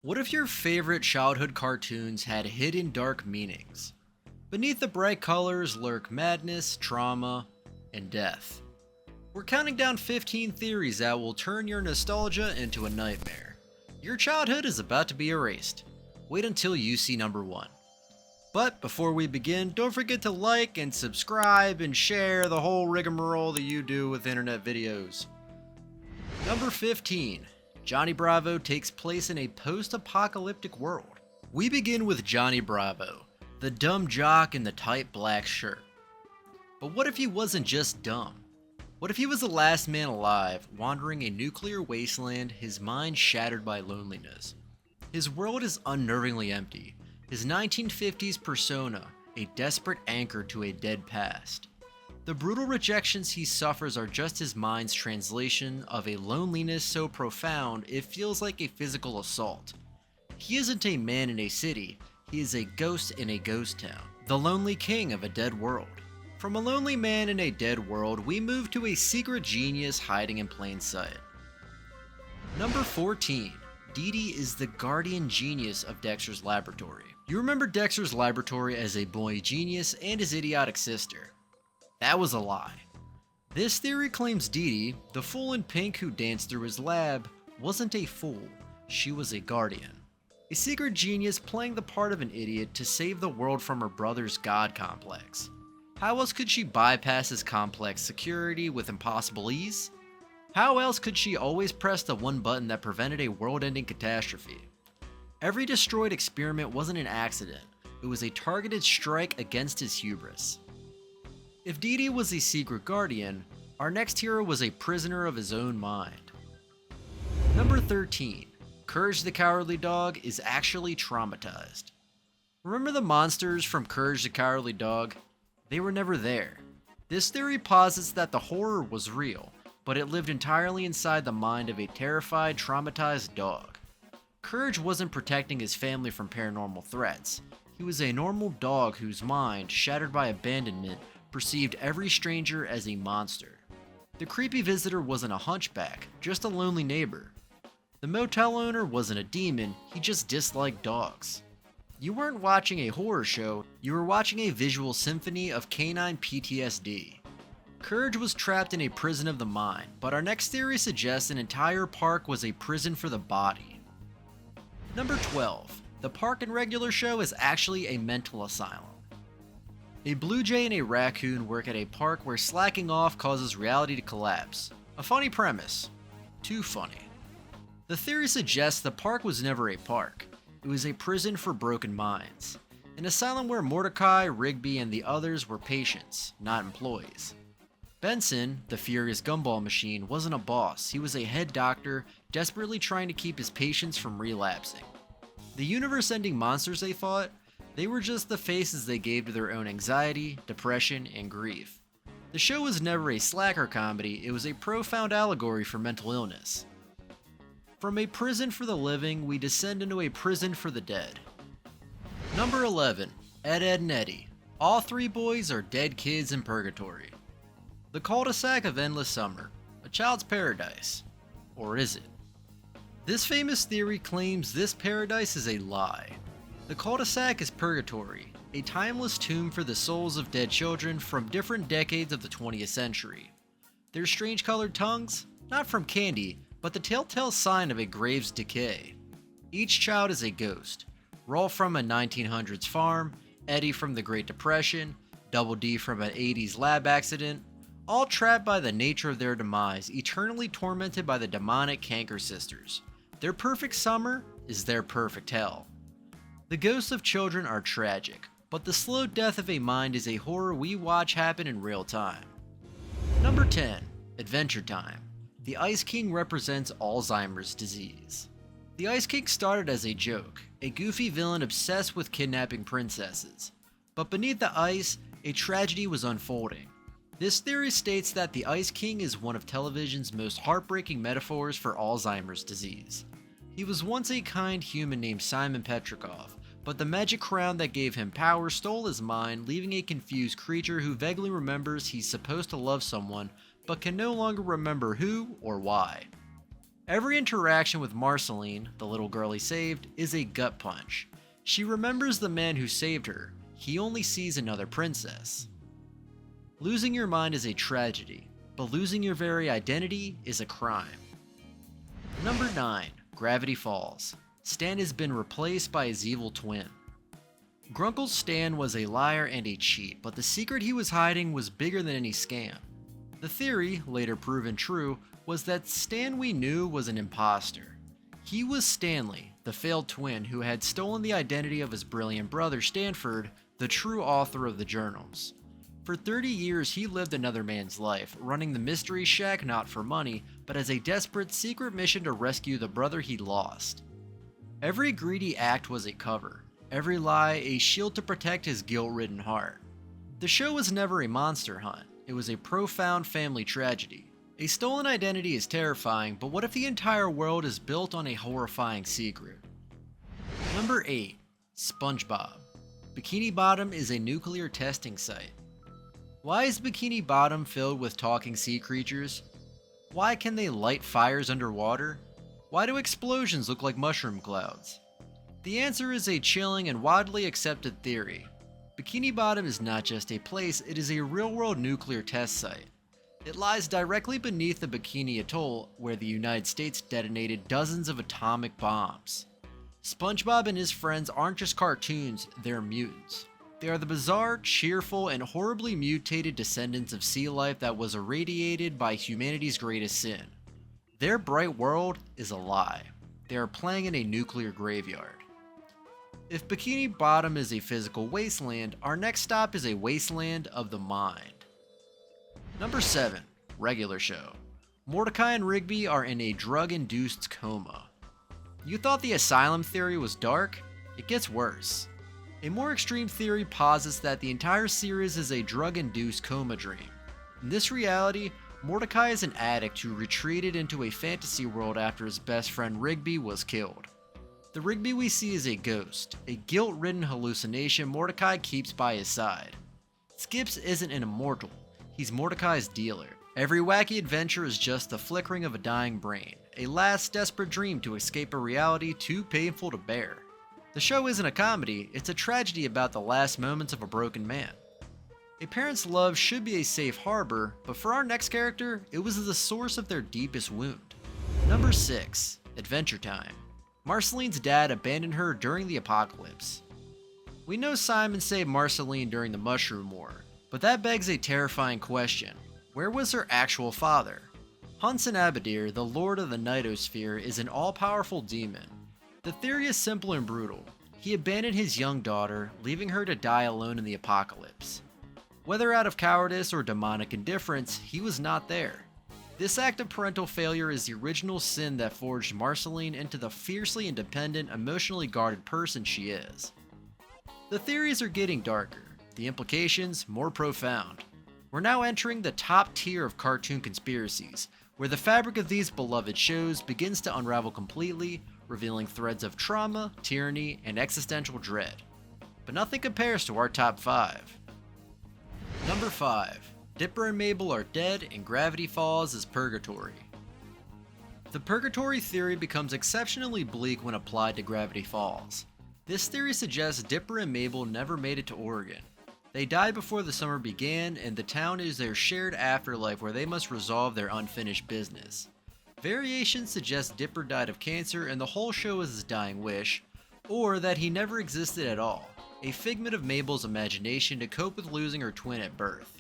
What if your favorite childhood cartoons had hidden dark meanings? Beneath the bright colors lurk madness, trauma, and death. We're counting down 15 theories that will turn your nostalgia into a nightmare. Your childhood is about to be erased. Wait until you see number 1. But before we begin, don't forget to like and subscribe and share the whole rigmarole that you do with internet videos. Number 15. Johnny Bravo takes place in a post-apocalyptic world. We begin with Johnny Bravo, the dumb jock in the tight black shirt. But what if he wasn't just dumb? What if he was the last man alive, wandering a nuclear wasteland, his mind shattered by loneliness? His world is unnervingly empty, his 1950s persona a desperate anchor to a dead past. The brutal rejections he suffers are just his mind's translation of a loneliness so profound it feels like a physical assault. He isn't a man in a city, he is a ghost in a ghost town, the lonely king of a dead world. From a lonely man in a dead world, we move to a secret genius hiding in plain sight. Number 14. Dee Dee is the guardian genius of Dexter's laboratory. You remember Dexter's laboratory as a boy genius and his idiotic sister. That was a lie. This theory claims Dee Dee, the fool in pink who danced through his lab, wasn't a fool, she was a guardian. A secret genius playing the part of an idiot to save the world from her brother's god complex. How else could she bypass his complex security with impossible ease? How else could she always press the one button that prevented a world-ending catastrophe? Every destroyed experiment wasn't an accident, it was a targeted strike against his hubris. If Dee Dee was a secret guardian, our next hero was a prisoner of his own mind. Number 13. Courage the Cowardly Dog is actually traumatized. Remember the monsters from Courage the Cowardly Dog? They were never there. This theory posits that the horror was real, but it lived entirely inside the mind of a terrified, traumatized dog. Courage wasn't protecting his family from paranormal threats. He was a normal dog whose mind, shattered by abandonment, perceived every stranger as a monster. The creepy visitor wasn't a hunchback, just a lonely neighbor. The motel owner wasn't a demon, he just disliked dogs. You weren't watching a horror show, you were watching a visual symphony of canine PTSD. Courage was trapped in a prison of the mind, but our next theory suggests an entire park was a prison for the body. Number 12. The park and regular show is actually a mental asylum. A blue jay and a raccoon work at a park where slacking off causes reality to collapse. A funny premise. Too funny. The theory suggests the park was never a park. It was a prison for broken minds. An asylum where Mordecai, Rigby, and the others were patients, not employees. Benson, the furious gumball machine, wasn't a boss. He was a head doctor, desperately trying to keep his patients from relapsing. The universe-ending monsters they fought? They were just the faces they gave to their own anxiety, depression, and grief. The show was never a slacker comedy, it was a profound allegory for mental illness. From a prison for the living, we descend into a prison for the dead. Number 11. Ed, Edd, and Eddy. All three boys are dead kids in Purgatory. The cul-de-sac of endless summer. A child's paradise. Or is it? This famous theory claims this paradise is a lie. The cul-de-sac is Purgatory, a timeless tomb for the souls of dead children from different decades of the 20th century. Their strange colored tongues? Not from candy, but the telltale sign of a grave's decay. Each child is a ghost. Rolf from a 1900s farm, Eddy from the Great Depression, Double D from an 80s lab accident, all trapped by the nature of their demise, eternally tormented by the demonic Canker Sisters. Their perfect summer is their perfect hell. The ghosts of children are tragic, but the slow death of a mind is a horror we watch happen in real time. Number 10. Adventure Time. The Ice King represents Alzheimer's disease. The Ice King started as a joke, a goofy villain obsessed with kidnapping princesses. But beneath the ice, a tragedy was unfolding. This theory states that the Ice King is one of television's most heartbreaking metaphors for Alzheimer's disease. He was once a kind human named Simon Petrikov, but the magic crown that gave him power stole his mind, leaving a confused creature who vaguely remembers he's supposed to love someone, but can no longer remember who or why. Every interaction with Marceline, the little girl he saved, is a gut punch. She remembers the man who saved her. He only sees another princess. Losing your mind is a tragedy, but losing your very identity is a crime. Number 9. Gravity Falls. Stan has been replaced by his evil twin. Grunkle Stan was a liar and a cheat, but the secret he was hiding was bigger than any scam. The theory, later proven true, was that Stan we knew was an imposter. He was Stanley, the failed twin who had stolen the identity of his brilliant brother Stanford, the true author of the journals. For 30 years he lived another man's life, running the Mystery Shack not for money, but as a desperate secret mission to rescue the brother he lost. Every greedy act was a cover, every lie a shield to protect his guilt-ridden heart. The show was never a monster hunt, it was a profound family tragedy. A stolen identity is terrifying, but what if the entire world is built on a horrifying secret? Number 8. SpongeBob. Bikini Bottom is a nuclear testing site. Why is Bikini Bottom filled with talking sea creatures? Why can they light fires underwater? Why do explosions look like mushroom clouds? The answer is a chilling and widely accepted theory. Bikini Bottom is not just a place, it is a real-world nuclear test site. It lies directly beneath the Bikini Atoll, where the United States detonated dozens of atomic bombs. SpongeBob and his friends aren't just cartoons, they're mutants. They are the bizarre, cheerful, and horribly mutated descendants of sea life that was irradiated by humanity's greatest sin. Their bright world is a lie. They are playing in a nuclear graveyard. If Bikini Bottom is a physical wasteland, our next stop is a wasteland of the mind. Number 7. Regular show. Mordecai and Rigby are in a drug-induced coma. You thought the Asylum theory was dark? It gets worse. A more extreme theory posits that the entire series is a drug-induced coma dream. In this reality, Mordecai is an addict who retreated into a fantasy world after his best friend Rigby was killed. The Rigby we see is a ghost, a guilt-ridden hallucination Mordecai keeps by his side. Skips isn't an immortal, he's Mordecai's dealer. Every wacky adventure is just the flickering of a dying brain, a last desperate dream to escape a reality too painful to bear. The show isn't a comedy, it's a tragedy about the last moments of a broken man. A parent's love should be a safe harbor, but for our next character, it was the source of their deepest wound. Number 6. Adventure Time. Marceline's dad abandoned her during the apocalypse. We know Simon saved Marceline during the Mushroom War, but that begs a terrifying question. Where was her actual father? Hunson Abadir, the Lord of the Nightosphere, is an all-powerful demon. The theory is simple and brutal. He abandoned his young daughter, leaving her to die alone in the apocalypse. Whether out of cowardice or demonic indifference, he was not there. This act of parental failure is the original sin that forged Marceline into the fiercely independent, emotionally guarded person she is. The theories are getting darker, the implications more profound. We're now entering the top tier of cartoon conspiracies, where the fabric of these beloved shows begins to unravel completely, revealing threads of trauma, tyranny, and existential dread. But nothing compares to our top 5. Number 5. Dipper and Mabel are dead and Gravity Falls is Purgatory. The Purgatory theory becomes exceptionally bleak when applied to Gravity Falls. This theory suggests Dipper and Mabel never made it to Oregon. They died before the summer began, and the town is their shared afterlife where they must resolve their unfinished business. Variations suggest Dipper died of cancer and the whole show is his dying wish, or that he never existed at all, a figment of Mabel's imagination to cope with losing her twin at birth.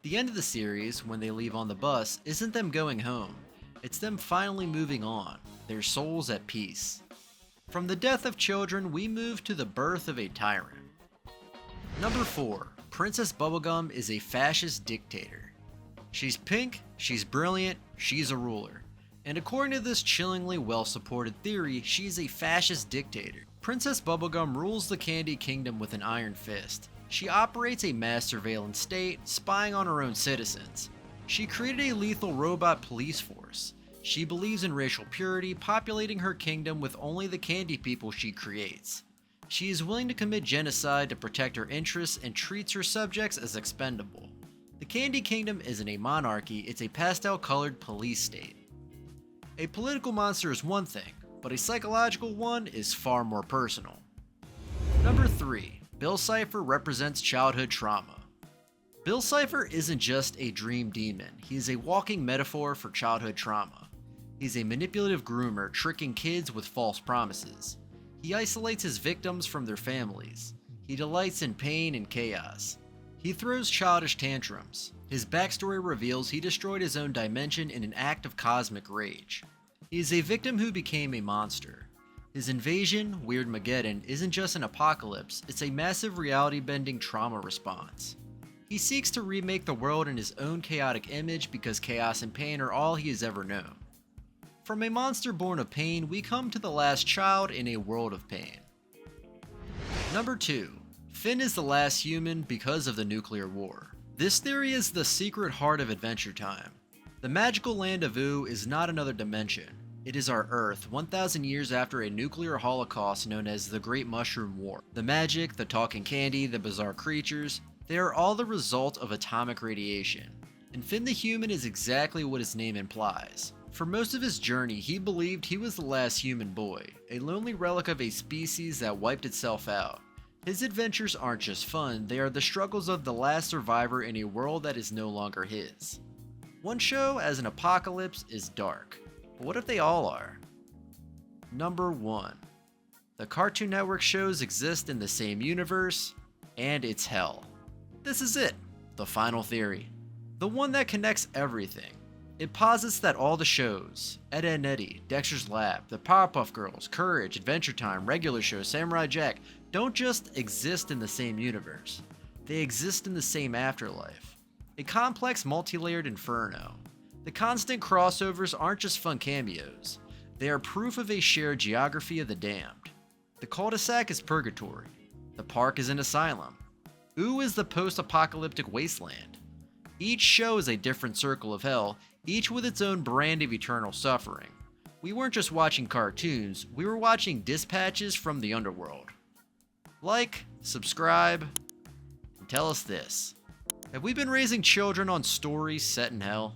The end of the series, when they leave on the bus, isn't them going home. It's them finally moving on, their souls at peace. From the death of children, we move to the birth of a tyrant. Number 4. Princess Bubblegum is a fascist dictator. She's pink, she's brilliant, she's a ruler. And according to this chillingly well-supported theory, she's a fascist dictator. Princess Bubblegum rules the Candy Kingdom with an iron fist. She operates a mass surveillance state, spying on her own citizens. She created a lethal robot police force. She believes in racial purity, populating her kingdom with only the candy people she creates. She is willing to commit genocide to protect her interests and treats her subjects as expendable. The Candy Kingdom isn't a monarchy, it's a pastel-colored police state. A political monster is one thing, but a psychological one is far more personal. Number 3. Bill Cipher represents childhood trauma. Bill Cipher isn't just a dream demon, he is a walking metaphor for childhood trauma. He's a manipulative groomer tricking kids with false promises. He isolates his victims from their families. He delights in pain and chaos. He throws childish tantrums. His backstory reveals he destroyed his own dimension in an act of cosmic rage. He is a victim who became a monster. His invasion, Weirdmageddon, isn't just an apocalypse, it's a massive reality-bending trauma response. He seeks to remake the world in his own chaotic image because chaos and pain are all he has ever known. From a monster born of pain, we come to the last child in a world of pain. Number 2. Finn is the last human because of the nuclear war. This theory is the secret heart of Adventure Time. The magical land of Ooo is not another dimension. It is our Earth, 1,000 years after a nuclear holocaust known as the Great Mushroom War. The magic, the talking candy, the bizarre creatures, they are all the result of atomic radiation. And Finn the human is exactly what his name implies. For most of his journey, he believed he was the last human boy, a lonely relic of a species that wiped itself out. His adventures aren't just fun, they are the struggles of the last survivor in a world that is no longer his. One show as an apocalypse is dark, but what if they all are? Number 1. The Cartoon Network shows exist in the same universe, and it's hell. This is it, the final theory. The one that connects everything. It posits that all the shows, Ed, Edd n Eddy, Dexter's Lab, the Powerpuff Girls, Courage, Adventure Time, regular shows, Samurai Jack, don't just exist in the same universe. They exist in the same afterlife. A complex, multi-layered inferno. The constant crossovers aren't just fun cameos. They are proof of a shared geography of the damned. The cul-de-sac is Purgatory. The park is an asylum. Ooo is the post-apocalyptic wasteland. Each show is a different circle of hell, each with its own brand of eternal suffering. We weren't just watching cartoons, we were watching dispatches from the underworld. Like, subscribe, and tell us this. Have we been raising children on stories set in hell?